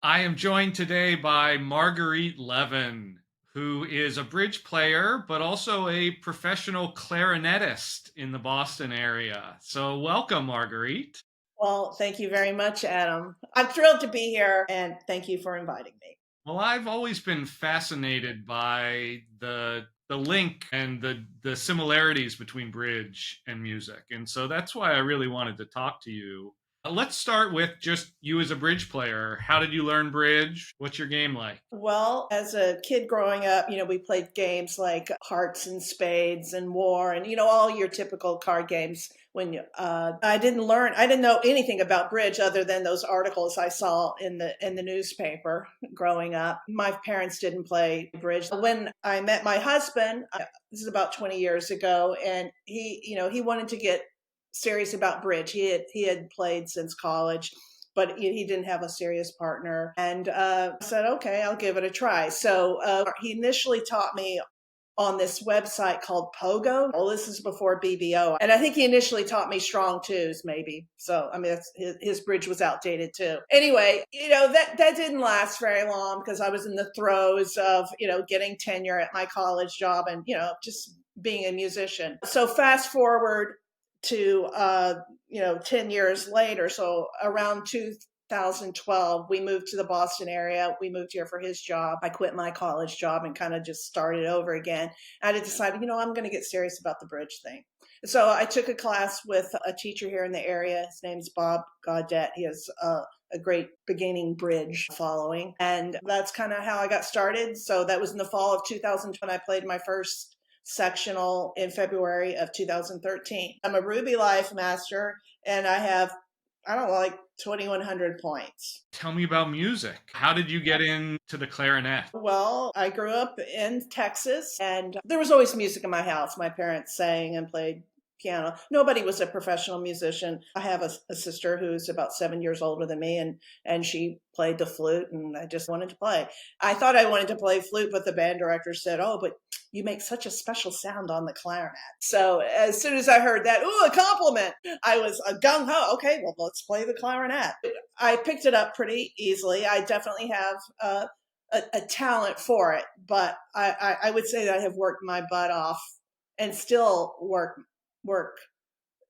I am joined today by Marguerite Levin, who is a bridge player, but also a professional clarinetist in the Boston area. So, welcome, Marguerite. Well, thank you very much, Adam. I'm thrilled to be here and thank you for inviting me. Well, I've always been fascinated by the link and the similarities between bridge and music, and so that's why I really wanted to talk to you. Let's start with just you as a bridge player. How did you learn bridge? What's your game like? Well, as a kid growing up, we played games like Hearts and Spades and War and, all your typical card games. I didn't know anything about bridge other than those articles I saw in the newspaper growing up. My parents didn't play bridge. When I met my husband, this is about 20 years ago, and he wanted to get serious about bridge. He had played since college, but he didn't have a serious partner. And I said, okay, I'll give it a try. So he initially taught me on this website called Pogo. Well, this is before BBO. And I think he initially taught me strong twos, maybe. So, I mean, his bridge was outdated too. Anyway, that didn't last very long because I was in the throes of, getting tenure at my college job and, just being a musician. So fast forward to 10 years later, so around 2012, we moved to the Boston area. We moved here for his job. I quit my college job and kind of just started over again. And I decided, I'm going to get serious about the bridge thing. So I took a class with a teacher here in the area. His name's Bob Gaudette. He has a great beginning bridge following. And that's kind of how I got started. So that was in the fall of 2020. I played my first sectional in February of 2013. I'm a Ruby Life master and I have, I don't know, like 2,100 points. Tell me about music. How did you get into the clarinet? Well, I grew up in Texas and there was always music in my house. My parents sang and played piano. Nobody was a professional musician. I have a sister who's about 7 years older than me, and she played the flute, and I just wanted to play. I thought I wanted to play flute, but the band director said, "Oh, but you make such a special sound on the clarinet." So as soon as I heard that, ooh, a compliment, I was a gung ho. Okay, well, let's play the clarinet. I picked it up pretty easily. I definitely have a talent for it, but I would say that I have worked my butt off and still work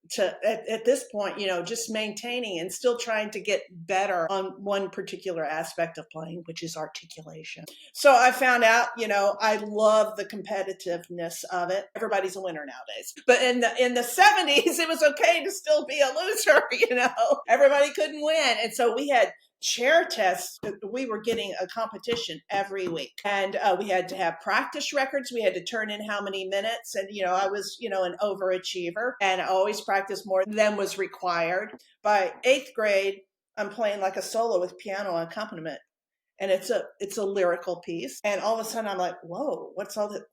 to at this point, just maintaining and still trying to get better on one particular aspect of playing, which is articulation. So I found out, I love the competitiveness of it. Everybody's a winner nowadays, but in the 70s, it was okay to still be a loser. Everybody couldn't win, and so we had chair tests. We were getting a competition every week, and we had to have practice records. We had to turn in how many minutes, and I was an overachiever, and I always practiced more than was required. By 8th grade, I'm playing like a solo with piano accompaniment, and it's a lyrical piece, and all of a sudden I'm like, whoa, what's all that?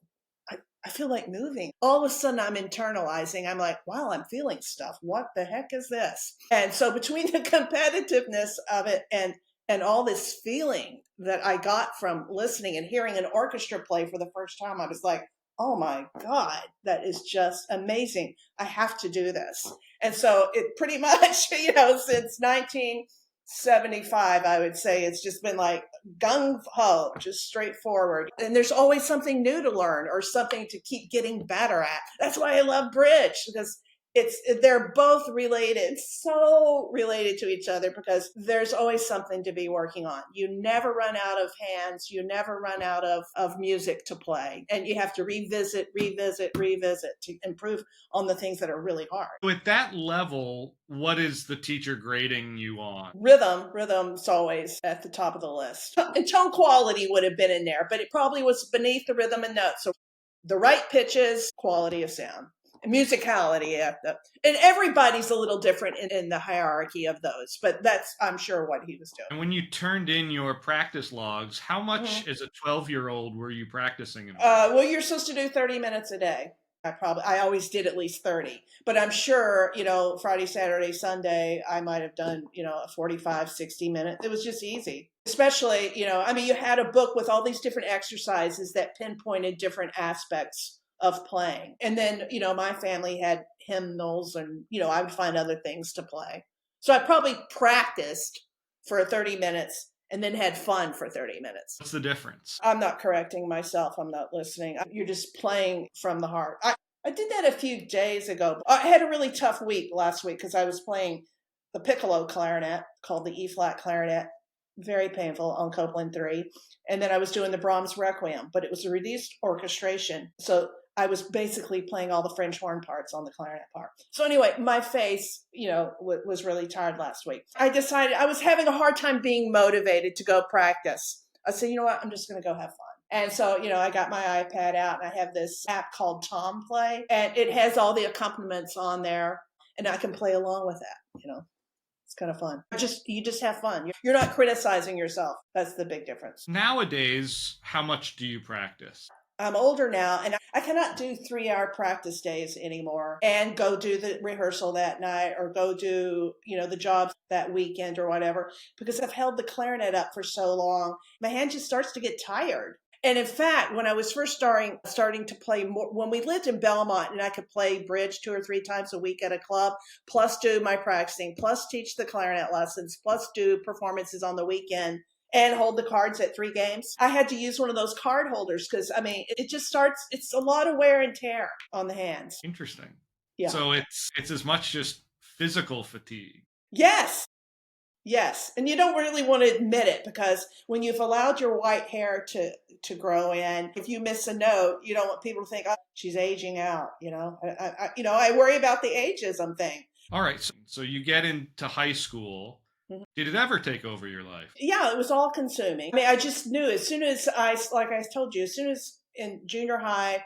I feel like moving. All of a sudden I'm internalizing. I'm like, wow, I'm feeling stuff. What the heck is this? And so between the competitiveness of it and all this feeling that I got from listening and hearing an orchestra play for the first time, I was like, oh my God, that is just amazing. I have to do this. And so it pretty much, since 1975, I would say it's just been like gung ho, just straightforward. And there's always something new to learn or something to keep getting better at. That's why I love bridge, because they're both related, so related to each other, because there's always something to be working on. You never run out of hands. You never run out of music to play. And you have to revisit to improve on the things that are really hard. With that level, what is the teacher grading you on? Rhythm's always at the top of the list. And tone quality would have been in there, but it probably was beneath the rhythm and notes. So the right pitches, quality of sound. Musicality, and everybody's a little different in the hierarchy of those, but that's, I'm sure, what he was doing. And when you turned in your practice logs, how much as a 12-year-old were you practicing? Well, you're supposed to do 30 minutes a day. I always did at least 30, but I'm sure, Friday, Saturday, Sunday, I might have done, a 45, 60 minutes. It was just easy. Especially, you had a book with all these different exercises that pinpointed different aspects of playing. And then, my family had hymnals and, I would find other things to play. So I probably practiced for 30 minutes and then had fun for 30 minutes. What's the difference? I'm not correcting myself. I'm not listening. You're just playing from the heart. I did that a few days ago. I had a really tough week last week because I was playing the piccolo clarinet called the E-flat clarinet. Very painful on Copeland 3. And then I was doing the Brahms Requiem, but it was a reduced orchestration. So I was basically playing all the French horn parts on the clarinet part. So anyway, my face, was really tired last week. I decided I was having a hard time being motivated to go practice. I said, you know what? I'm just going to go have fun. And so, I got my iPad out and I have this app called Tom Play, and it has all the accompaniments on there, and I can play along with that. It's kind of fun. You just have fun. You're not criticizing yourself. That's the big difference. Nowadays, how much do you practice? I'm older now, and I cannot do 3-hour practice days anymore and go do the rehearsal that night or go do, the jobs that weekend or whatever, because I've held the clarinet up for so long. My hand just starts to get tired. And in fact, when I was first starting to play more, when we lived in Belmont and I could play bridge 2 or 3 times a week at a club, plus do my practicing, plus teach the clarinet lessons, plus do performances on the weekend, and hold the cards at 3 games, I had to use one of those card holders because, it just it's a lot of wear and tear on the hands. Interesting. Yeah. So it's as much just physical fatigue. Yes. Yes. And you don't really want to admit it because when you've allowed your white hair to grow in, if you miss a note, you don't want people to think, oh, she's aging out. I worry about the ageism thing. All right. So you get into high school. Mm-hmm. Did it ever take over your life? Yeah, it was all consuming. I just knew as soon as like I told you, as soon as in junior high,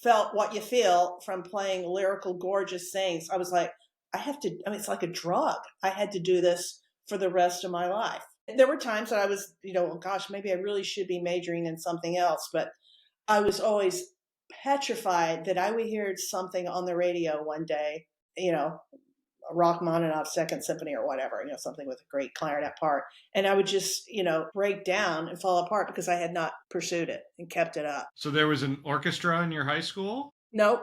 felt what you feel from playing lyrical, gorgeous things, I was like, I have to, it's like a drug. I had to do this for the rest of my life. There were times that I was, gosh, maybe I really should be majoring in something else, but I was always petrified that I would hear something on the radio one day, Rachmaninoff's Second Symphony or whatever, something with a great clarinet part. And I would just, break down and fall apart because I had not pursued it and kept it up. So there was an orchestra in your high school? No,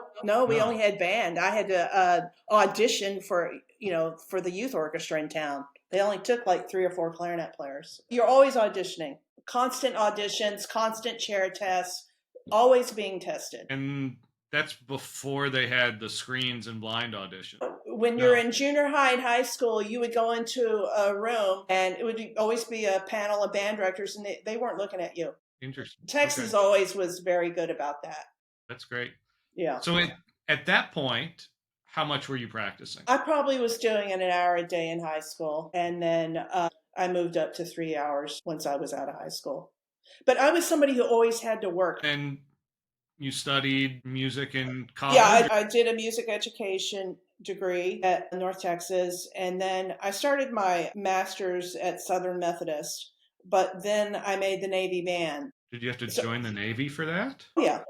we only had band. I had to audition for the youth orchestra in town. They only took like 3 or 4 clarinet players. You're always auditioning, constant auditions, constant chair tests, always being tested. And that's before they had the screens and blind audition. When you're in junior high and high school, you would go into a room and it would always be a panel of band directors and they weren't looking at you. Interesting. Texas always was very good about that. That's great. Yeah. So at that point, how much were you practicing? I probably was doing an hour a day in high school. And then I moved up to 3 hours once I was out of high school. But I was somebody who always had to work. And you studied music in college? Yeah, I did a music education degree at North Texas. And then I started my master's at Southern Methodist. But then I made the Navy band. Did you have to join the Navy for that? Yeah.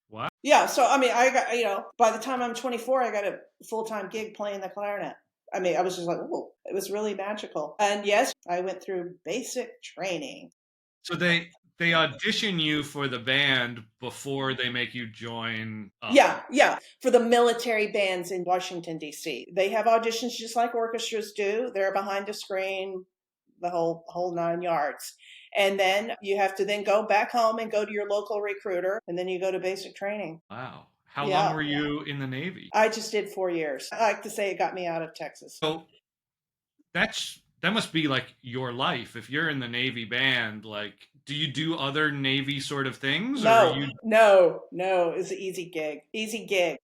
Wow. Yeah, so I got, by the time I'm 24, I got a full-time gig playing the clarinet. I was just like, whoa, it was really magical. And yes, I went through basic training. So they audition you for the band before they make you join up. Yeah, for the military bands in Washington, D.C. They have auditions just like orchestras do. They're behind the screen, the whole 9 yards. And then you have to then go back home and go to your local recruiter, and then you go to basic training. Wow. How long were you in the Navy? I just did 4 years. I like to say it got me out of Texas. So that must be like your life. If you're in the Navy band, like, do you do other Navy sort of things? No. It's an easy gig.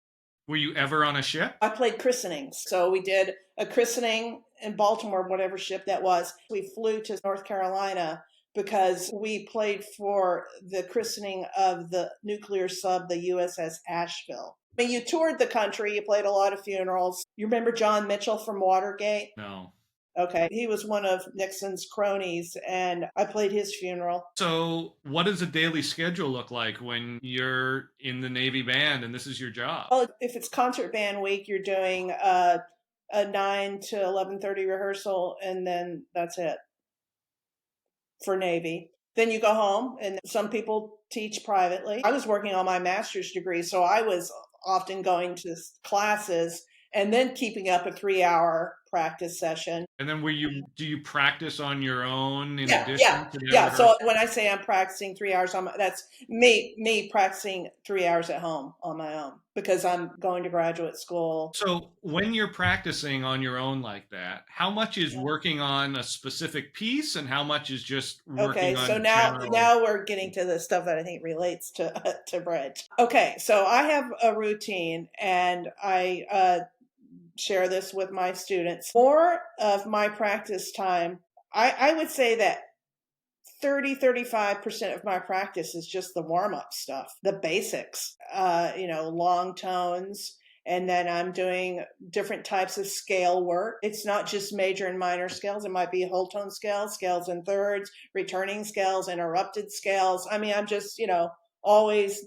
Were you ever on a ship? I played christenings. So we did a christening in Baltimore, whatever ship that was. We flew to North Carolina because we played for the christening of the nuclear sub, the USS Asheville. You toured the country. You played a lot of funerals. You remember John Mitchell from Watergate? No. Okay. He was one of Nixon's cronies, and I played his funeral. So what does a daily schedule look like when you're in the Navy band and this is your job? Well, if it's concert band week, you're doing a 9 to 11:30 rehearsal, and then that's it for Navy. Then you go home, and some people teach privately. I was working on my master's degree, so I was often going to classes and then keeping up a 3-hour practice session. And then do you practice on your own in Yeah, yeah, addition to that yeah. So rehearsal? when I say I'm practicing 3 hours, that's me practicing 3 hours at home on my own because I'm going to graduate school. So when you're practicing on your own like that, how much is Yeah. working on a specific piece and how much is just Okay, working so on now general? now we're getting to the stuff that I think relates to to bridge. Okay, so I have a routine, and I share this with my students. More of my practice time, I would say that 35% of my practice is just the warm up stuff, the basics, long tones. And then I'm doing different types of scale work. It's not just major and minor scales. It might be whole tone scales, scales and thirds, returning scales, interrupted scales. I mean, I'm just, always,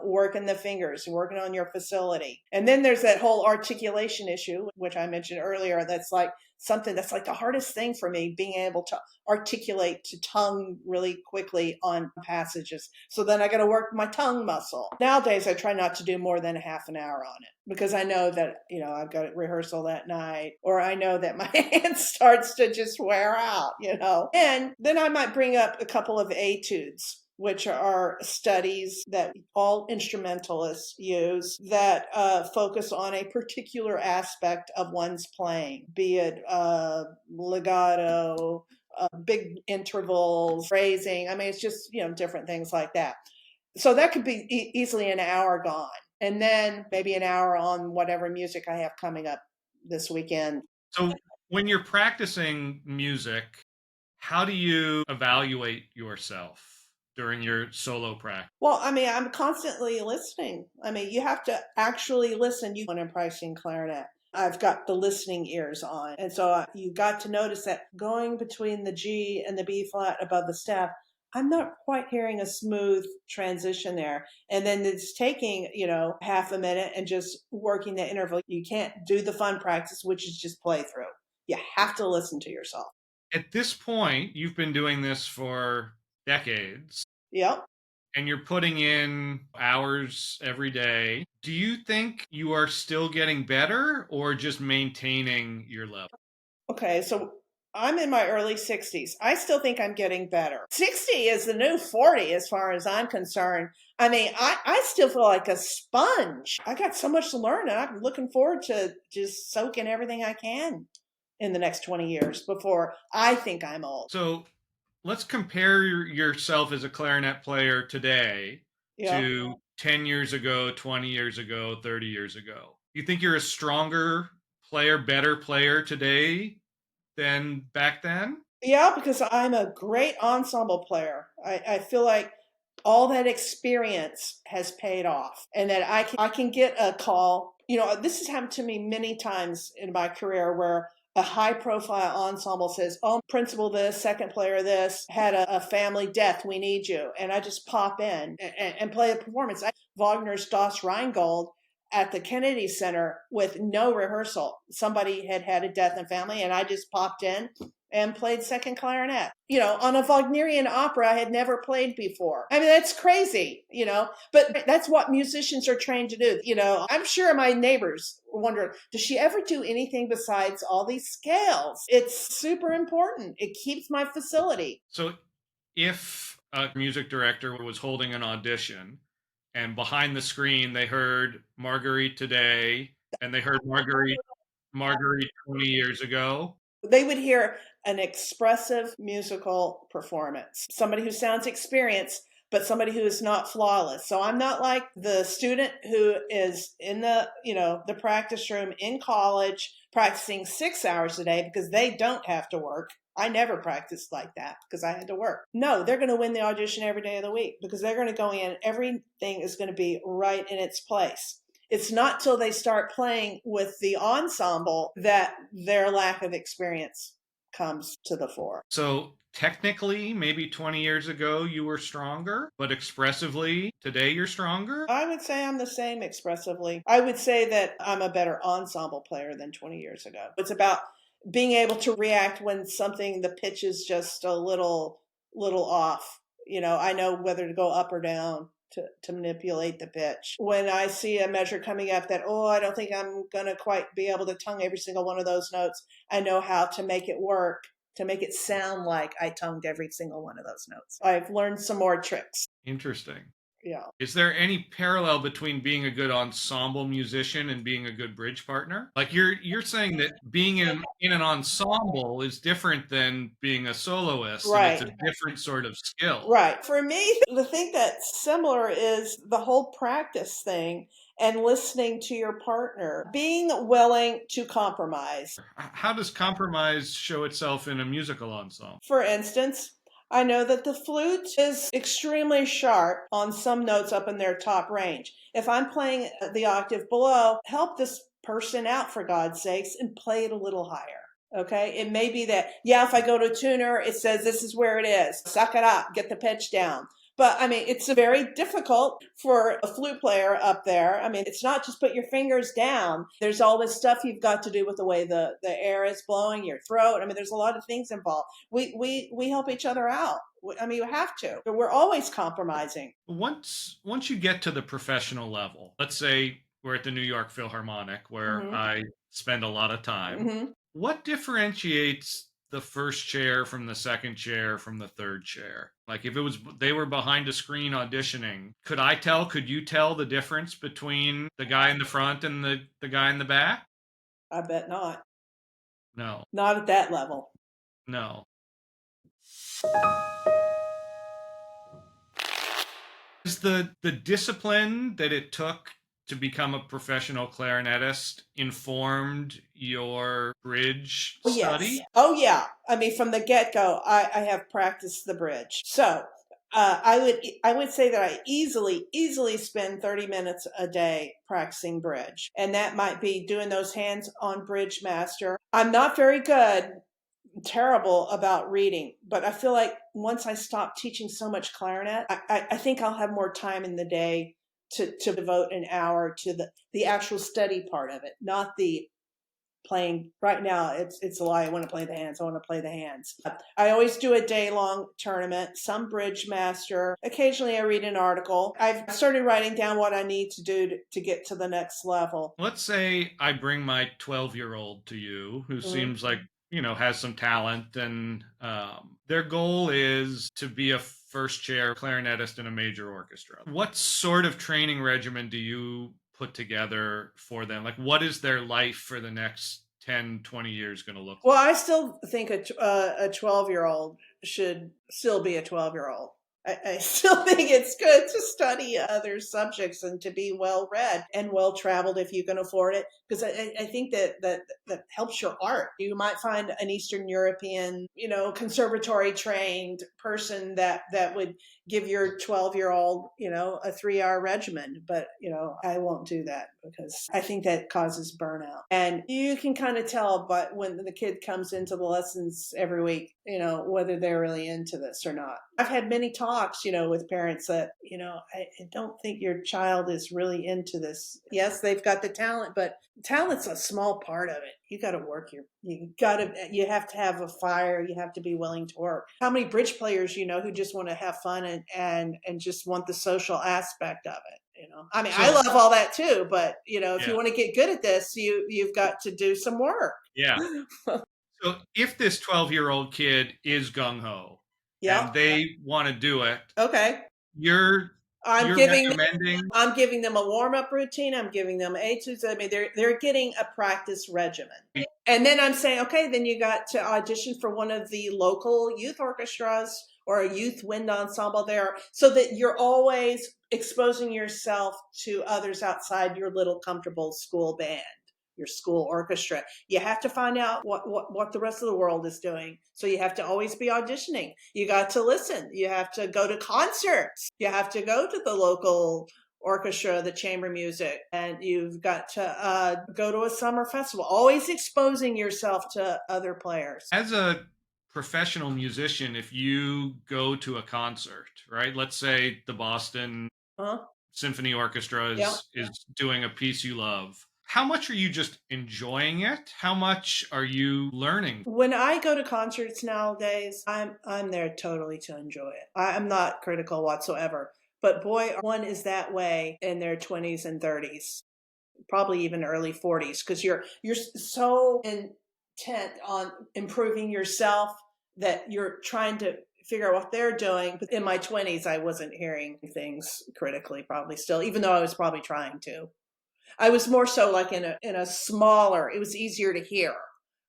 working the fingers, working on your facility. And then there's that whole articulation issue, which I mentioned earlier. That's like something that's like the hardest thing for me, being able to articulate to tongue really quickly on passages. So then I got to work my tongue muscle. Nowadays, I try not to do more than a half an hour on it because I know that, I've got a rehearsal that night, or I know that my hand starts to just wear out. And then I might bring up a couple of etudes, which are studies that all instrumentalists use that focus on a particular aspect of one's playing, be it legato, big intervals, phrasing. I mean, it's just, different things like that. So that could be easily an hour gone. And then maybe an hour on whatever music I have coming up this weekend. So when you're practicing music, how do you evaluate yourself during your solo practice? Well, I mean, I'm constantly listening. I mean, you have to actually listen. When I'm practicing clarinet, I've got the listening ears on. And so you got to notice that going between the G and the B flat above the staff, I'm not quite hearing a smooth transition there. And then it's taking, half a minute and just working the interval. You can't do the fun practice, which is just play through. You have to listen to yourself. At this point, you've been doing this for decades Yep. and you're putting in hours every day. Do you think you are still getting better or just maintaining your level? Okay, so I'm in my early 60s. I still think I'm getting better. 60 is the new 40 as far as I'm concerned. I mean, I still feel like a sponge. I got so much to learn, and I'm looking forward to just soaking everything I can in the next 20 years before I think I'm old. So let's compare yourself as a clarinet player today Yeah. to 10 years ago, 20 years ago, 30 years ago. You think you're a stronger player, better player today than back then? Yeah, because I'm a great ensemble player. I feel like all that experience has paid off, and that I can get a call. This has happened to me many times in my career where a high profile ensemble says, "Oh, principal this, second player this, had a family death. We need you." And I just pop in and play a performance. Wagner's Das Rheingold at the Kennedy Center with no rehearsal. Somebody had had a death in family, and I just popped in and played second clarinet, on a Wagnerian opera I had never played before. I mean, that's crazy, but that's what musicians are trained to do. I'm sure my neighbors wonder, does she ever do anything besides all these scales? It's super important. It keeps my facility. So if a music director was holding an audition and behind the screen they heard Marguerite today and they heard Marguerite 20 years ago. They would hear an expressive musical performance, somebody who sounds experienced, but somebody who is not flawless. So I'm not like the student who is in the practice room in college practicing 6 hours a day because they don't have to work. I never practiced like that because I had to work. No, they're going to win the audition every day of the week because they're going to go in. Everything is going to be right in its place. It's not till they start playing with the ensemble that their lack of experience comes to the fore. So technically, maybe 20 years ago you were stronger, but expressively today you're stronger. I would say I'm the same expressively. I would say that I'm a better ensemble player than 20 years ago. It's about being able to react when the pitch is just a little off. I know whether to go up or down. to manipulate the pitch. When I see a measure coming up that, oh, I don't think I'm going to quite be able to tongue every single one of those notes, I know how to make it work, to make it sound like I tongued every single one of those notes. I've learned some more tricks. Interesting. Yeah. Is there any parallel between being a good ensemble musician and being a good bridge partner? Like you're saying that being in an ensemble is different than being a soloist, and it's Right. a different sort of skill. Right. For me, the thing that's similar is the whole practice thing and listening to your partner, being willing to compromise. How does compromise show itself in a musical ensemble? For instance, I know that the flute is extremely sharp on some notes up in their top range. If I'm playing the octave below, help this person out for God's sakes and play it a little higher. Okay, it may be that, yeah, if I go to a tuner, it says this is where it is. Suck it up, get the pitch down. But I mean, it's very difficult for a flute player up there. I mean, it's not just put your fingers down. There's all this stuff you've got to do with the way the air is blowing, your throat. I mean, there's a lot of things involved. We help each other out. I mean, you have to. But we're always compromising. Once you get to the professional level, let's say we're at the New York Philharmonic, where Mm-hmm. I spend a lot of time. Mm-hmm. What differentiates the first chair from the second chair from the third chair? Like if they were behind a screen auditioning, could you tell the difference between the guy in the front and the guy in the back? I bet not. No. Not at that level. No. Is the discipline that it took to become a professional clarinetist informed your bridge study? Yes. Oh, yeah. I mean, from the get-go, I have practiced the bridge. So I would say that I easily spend 30 minutes a day practicing bridge. And that might be doing those hands on Bridge Master. I'm not very good, terrible about reading, but I feel like once I stop teaching so much clarinet, I think I'll have more time in the day to devote an hour to the actual study part of it, not the playing. Right now it's a lie. I want to play the hands. I want to play the hands. I always do a day-long tournament, some bridge master. Occasionally I read an article. I've started writing down what I need to do to get to the next level. Let's say I bring my 12-year-old to you, who seems like, has some talent, and their goal is to be a first chair clarinetist in a major orchestra. What sort of training regimen do you put together for them? Like, what is their life for the next 10, 20 years going to look like? Well, I still think a 12-year-old should still be a 12-year-old. I still think it's good to study other subjects and to be well read and well traveled if you can afford it, because I think that helps your art. You might find an Eastern European, conservatory trained person that would give your 12-year-old, a 3-hour regimen. But, I won't do that because I think that causes burnout. And you can kind of tell, but when the kid comes into the lessons every week, whether they're really into this or not. I've had many talks, with parents that, I don't think your child is really into this. Yes, they've got the talent, but talent's a small part of it. You got to work you have to have a fire. You have to be willing to work. How many bridge players, who just want to have fun and just want the social aspect of it? I mean, I love all that too, but if you want to get good at this, you've got to do some work. Yeah. So if this 12-year-old kid is gung-ho Yeah. and they want to do it, Okay. you're recommending? I'm giving them a warm-up routine. I'm giving them etudes. I mean, they're getting a practice regimen. And then I'm saying, okay, then you got to audition for one of the local youth orchestras or a youth wind ensemble there, so that you're always exposing yourself to others outside your little comfortable school band, your school orchestra. You have to find out what the rest of the world is doing. So you have to always be auditioning. You got to listen. You have to go to concerts. You have to go to the local orchestra, the chamber music, and you've got to go to a summer festival, always exposing yourself to other players. As a professional musician, if you go to a concert, right? Let's say the Boston Symphony Orchestra is doing a piece you love. How much are you just enjoying it? How much are you learning? When I go to concerts nowadays, I'm there totally to enjoy it. I'm not critical whatsoever. But boy, one is that way in their 20s and 30s, probably even early 40s, because you're so intent on improving yourself that you're trying to figure out what they're doing. But in my 20s, I wasn't hearing things critically, probably still, even though I was probably trying to. I was more so like in a smaller. It was easier to hear.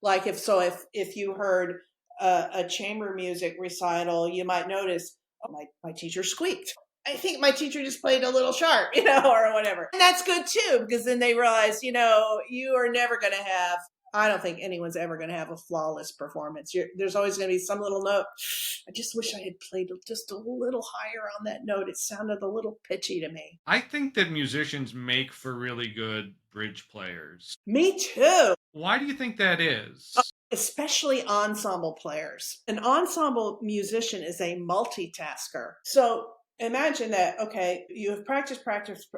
Like if you heard a chamber music recital, you might notice, oh, my teacher squeaked. I think my teacher just played a little sharp, or whatever. And that's good too, because then they realize, you are never going to have. I don't think anyone's ever going to have a flawless performance. There's always going to be some little note. I just wish I had played just a little higher on that note. It sounded a little pitchy to me. I think that musicians make for really good bridge players. Me too. Why do you think that is? Especially ensemble players. An ensemble musician is a multitasker. So imagine that, okay, you have practice,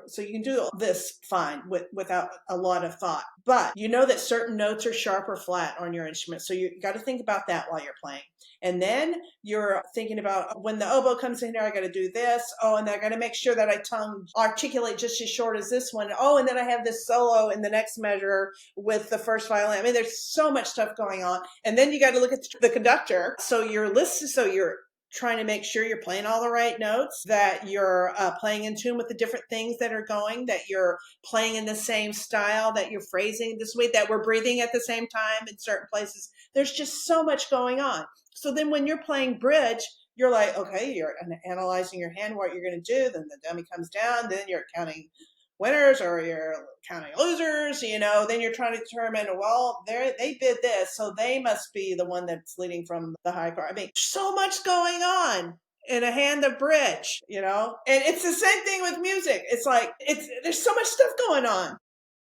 so you can do this fine without a lot of thought. But you know that certain notes are sharp or flat on your instrument. So you got to think about that while you're playing. And then you're thinking about when the oboe comes in here, I got to do this. Oh, and I got to make sure that I tongue articulate just as short as this one. Oh, and then I have this solo in the next measure with the first violin. I mean, there's so much stuff going on. And then you got to look at the conductor. So you're trying to make sure you're playing all the right notes, that you're playing in tune with the different things that are going, that you're playing in the same style, that you're phrasing this way, that we're breathing at the same time in certain places. There's just so much going on. So then when you're playing bridge, you're like, okay, you're analyzing your hand, what you're going to do. Then the dummy comes down. Then you're counting winners or you're counting losers, then you're trying to determine, well, they did this, so they must be the one that's leading from the high card. I mean, so much going on in a hand of bridge, and it's the same thing with music. It's like, there's so much stuff going on.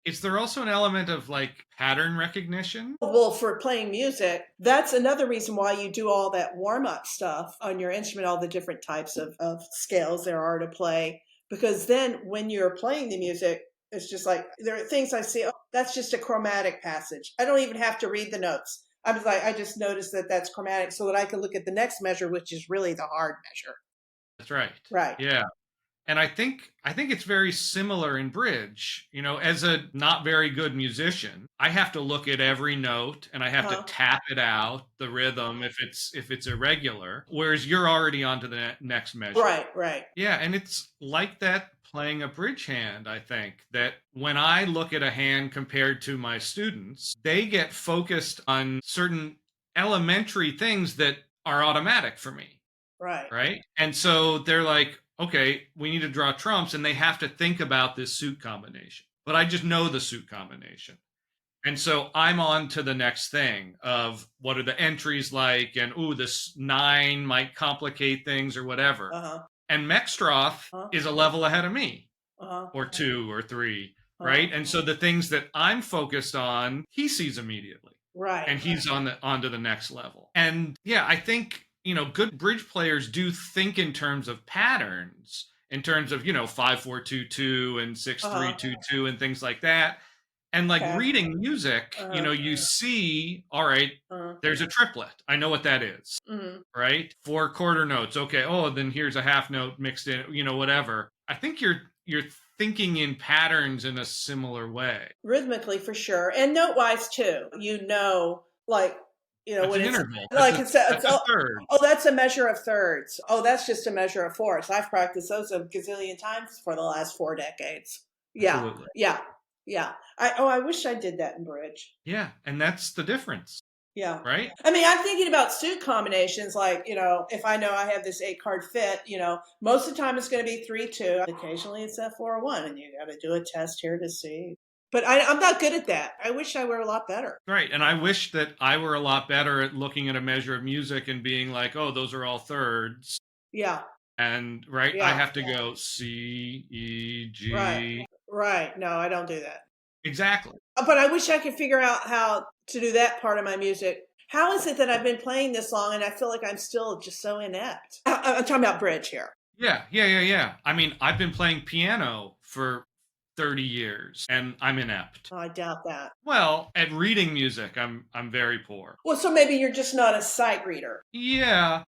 Is there also an element of like pattern recognition? Well, for playing music, that's another reason why you do all that warm-up stuff on your instrument, all the different types of scales there are to play. Because then when you're playing the music, it's just like, there are things I see, oh, that's just a chromatic passage. I don't even have to read the notes. I just noticed that that's chromatic so that I can look at the next measure, which is really the hard measure. That's right. Right. Yeah. And I think it's very similar in bridge. As a not very good musician, I have to look at every note and I have to tap it out, the rhythm, if it's irregular, whereas you're already on to the next measure. Right. Yeah, and it's like that playing a bridge hand. I think that when I look at a hand compared to my students, they get focused on certain elementary things that are automatic for me. Right. And so they're like, okay, we need to draw trumps, and they have to think about this suit combination. But I just know the suit combination. And so I'm on to the next thing of what are the entries like, and this 9 might complicate things or whatever. And Mextroth is a level ahead of me, or 2 or 3, right? And so the things that I'm focused on, he sees immediately. Right. And he's on to the next level. And yeah, I think good bridge players do think in terms of patterns, in terms of 5-4-2-2 and 6-3-2-2 and things like that. And like reading music, you see, all right, there's a triplet. I know what that is, right? 4 quarter notes. Okay. Oh, then here's a half note mixed in, whatever. I think you're thinking in patterns in a similar way. Rhythmically, for sure, and note wise too. Like. That's when an it's interval. like that's a third. Oh, that's a measure of thirds. Oh, that's just a measure of fourths. I've practiced those a gazillion times for the last 4 decades. Yeah. Absolutely. Yeah. I wish I did that in bridge. Yeah, and that's the difference. Yeah. Right? I mean, I'm thinking about suit combinations, like, if I know I have this 8-card fit, most of the time it's going to be 3-2. Occasionally it's F4-1, and you got to do a test here to see. But I'm not good at that. I wish I were a lot better. Right. And I wish that I were a lot better at looking at a measure of music and being like, oh, those are all thirds. Yeah. And I have to go C, E, G. Right. No, I don't do that. Exactly. But I wish I could figure out how to do that part of my music. How is it that I've been playing this long and I feel like I'm still just so inept? I'm talking about bridge here. Yeah. I mean, I've been playing piano for 30 years and I'm inept. Oh, I doubt that. Well, at reading music, I'm very poor. Well, so maybe you're just not a sight reader. Yeah,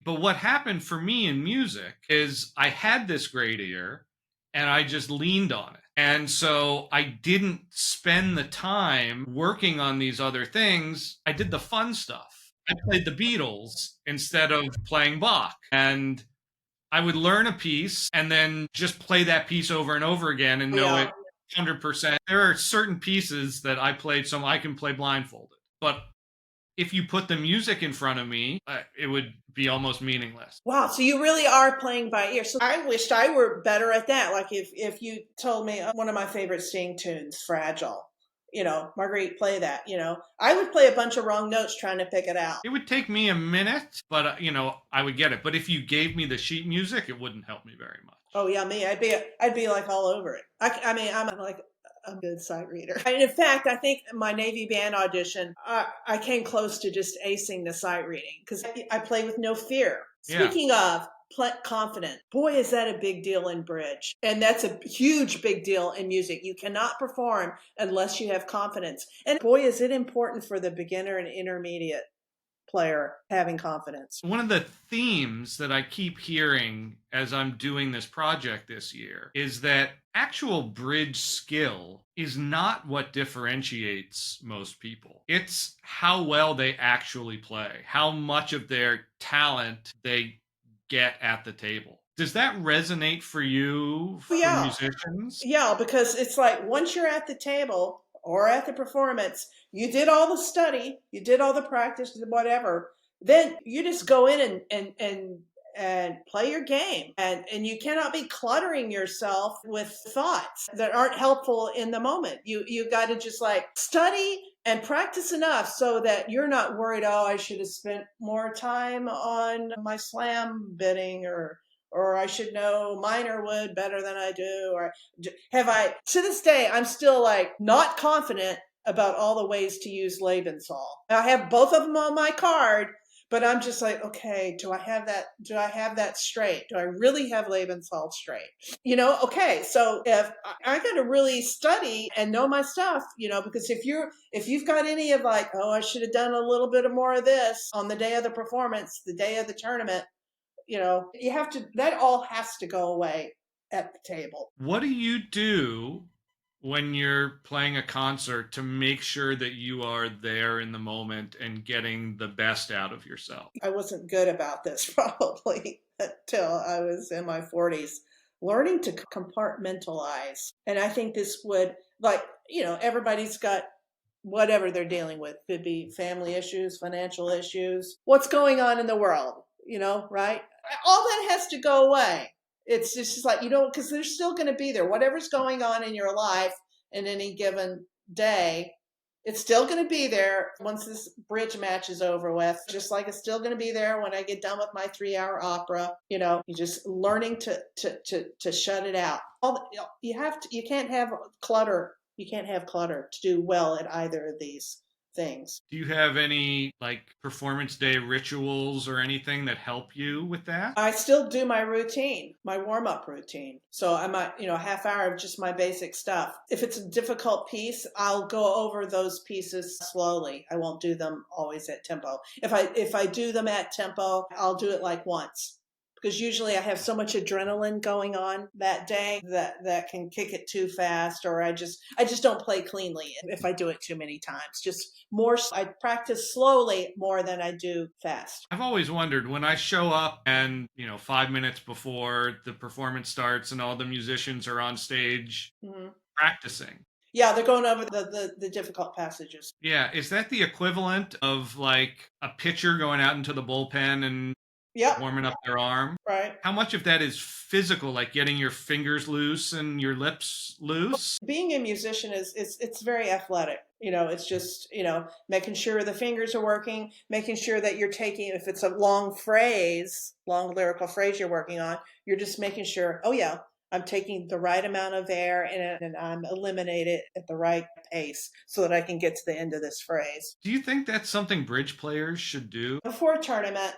But what happened for me in music is I had this great ear and I just leaned on it. And so I didn't spend the time working on these other things. I did the fun stuff. I played the Beatles instead of playing Bach. And I would learn a piece and then just play that piece over and over again and know Yeah. it 100%. There are certain pieces that I played so I can play blindfolded. But if you put the music in front of me, it would be almost meaningless. Wow, so you really are playing by ear. So I wished I were better at that. Like if you told me one of my favorite sting tunes, Fragile, Marguerite, play that, I would play a bunch of wrong notes trying to pick it out. It would take me a minute, but I would get it. But if you gave me the sheet music, it wouldn't help me very much. Oh yeah, me, I'd be like all over it. I mean, I'm like a good sight reader. And in fact, I think my Navy band audition, I came close to just acing the sight reading because I play with no fear. Yeah. Speaking of confident, boy, is that a big deal in bridge. And that's a huge big deal in music. You cannot perform unless you have confidence. And boy, is it important for the beginner and intermediate player having confidence. One of the themes that I keep hearing as I'm doing this project this year is that actual bridge skill is not what differentiates most people. It's how well they actually play, how much of their talent they get at the table. Does that resonate for you, for musicians? Yeah, because it's like once you're at the table or at the performance, you did all the study, you did all the practice, whatever. Then you just go in and play your game. And you cannot be cluttering yourself with thoughts that aren't helpful in the moment. You got to just like study and practice enough so that you're not worried, oh, I should have spent more time on my slam bitting or I should know minor wood better than I do, or to this day, I'm still like not confident about all the ways to use Lebensaal. I have both of them on my card, but I'm just like, okay, do I have that straight? Do I really have Lebensaal straight? Okay, so if I got to really study and know my stuff, because if you've got any of like, oh, I should have done a little bit more of this on the day of the performance, the day of the tournament, you have to, that all has to go away at the table. What do you do when you're playing a concert to make sure that you are there in the moment and getting the best out of yourself? I wasn't good about this probably until I was in my 40s, learning to compartmentalize. And I think this would, everybody's got whatever they're dealing with. Could be family issues, financial issues, what's going on in the world, right? All that has to go away. It's just like, because they're still going to be there. Whatever's going on in your life in any given day, it's still going to be there once this bridge match is over with, just like it's still going to be there when I get done with my 3-hour opera. You're just learning to shut it out. You can't have clutter. You can't have clutter to do well at either of these things. Do you have any performance day rituals or anything that help you with that? I still do my routine, my warm-up routine. So I might, a half hour of just my basic stuff. If it's a difficult piece, I'll go over those pieces slowly. I won't do them always at tempo. If I do them at tempo, I'll do it like once. Because usually I have so much adrenaline going on that day that can kick it too fast, or I just don't play cleanly if I do it too many times. Just more, I practice slowly more than I do fast. I've always wondered when I show up and 5 minutes before the performance starts and all the musicians are on stage practicing. Yeah, they're going over the difficult passages. Yeah, is that the equivalent of like a pitcher going out into the bullpen and warming up their arm? Right. How much of that is physical, like getting your fingers loose and your lips loose? Being a musician it's very athletic. It's just, making sure the fingers are working, making sure that you're taking, if it's a long lyrical phrase you're working on, you're just making sure, oh yeah, I'm taking the right amount of air and I'm eliminating it at the right pace so that I can get to the end of this phrase. Do you think that's something bridge players should do? Before a tournament,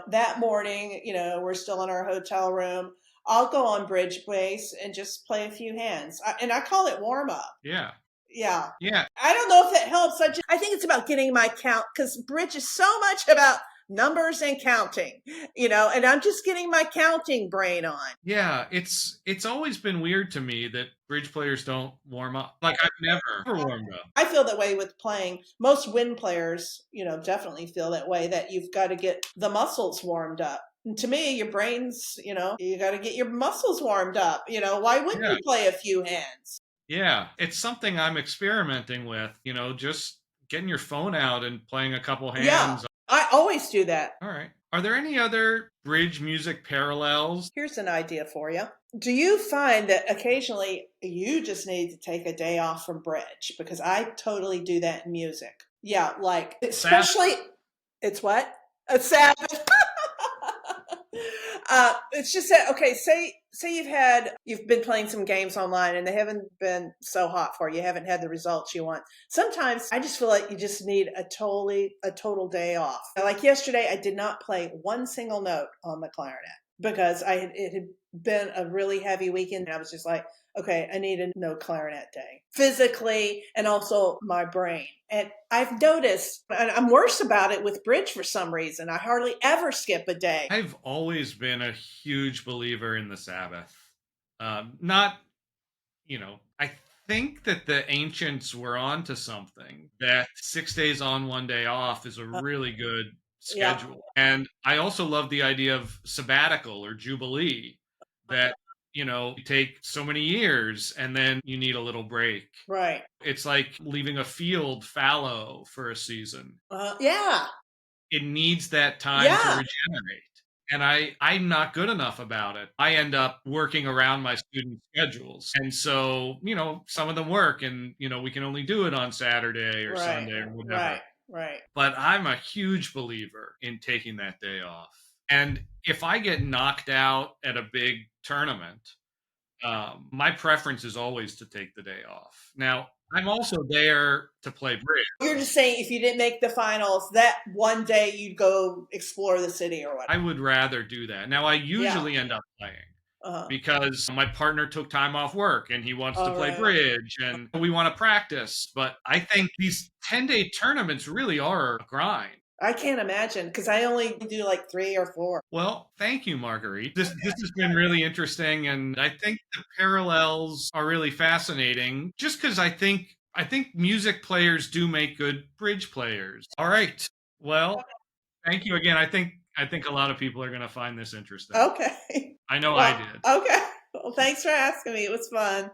that morning, we're still in our hotel room. I'll go on bridge base and just play a few hands. And I call it warm up. Yeah. Yeah. I don't know if that helps. I think it's about getting my count, because bridge is so much about numbers and counting, and I'm just getting my counting brain on. Yeah, it's always been weird to me that bridge players don't warm up. Like I've never warmed up. I feel that way with playing. Most wind players, definitely feel that way, that you've got to get the muscles warmed up. And to me, your brains, you got to get your muscles warmed up. Why wouldn't Yeah. you play a few hands? Yeah, it's something I'm experimenting with, just getting your phone out and playing a couple Yeah, hands. I always do that. All right. Are there any other bridge music parallels? Here's an idea for you. Do you find that occasionally you just need to take a day off from bridge? Because I totally do that in music. Yeah, like especially it's what? A Sabbath. It's just that, okay, say you've been playing some games online and they haven't been so hot for you, haven't had the results you want. Sometimes I just feel like you just need a total day off. Like yesterday, I did not play one single note on the clarinet because it had been a really heavy weekend, and I was just like, okay, I need a no clarinet day, physically and also my brain. And I've noticed, and I'm worse about it with bridge for some reason. I hardly ever skip a day. I've always been a huge believer in the Sabbath. Not, I think that the ancients were onto something, that 6 days on, 1 day off is a really good Yeah. schedule. And I also love the idea of sabbatical or jubilee, that, you take so many years and then you need a little break. Right. It's like leaving a field fallow for a season. Yeah. It needs that time to Yeah. regenerate. And I'm not good enough about it. I end up working around my student schedules. And so, some of them work and, we can only do it on Saturday or Right. Sunday or whatever. Right. But I'm a huge believer in taking that day off. And if I get knocked out at a big tournament, my preference is always to take the day off. Now, I'm also there to play bridge. You're just saying if you didn't make the finals, that one day you'd go explore the city or whatever. I would rather do that. Now, I usually end up playing because my partner took time off work and he wants to play bridge and we want to practice. But I think these 10-day tournaments really are a grind. I can't imagine because I only do like 3 or 4. Well, thank you, Marguerite. This has been really interesting, and I think the parallels are really fascinating. Just because I think music players do make good bridge players. All right. Well, thank you again. I think a lot of people are going to find this interesting. Okay. I know I did. Okay. Well, thanks for asking me. It was fun.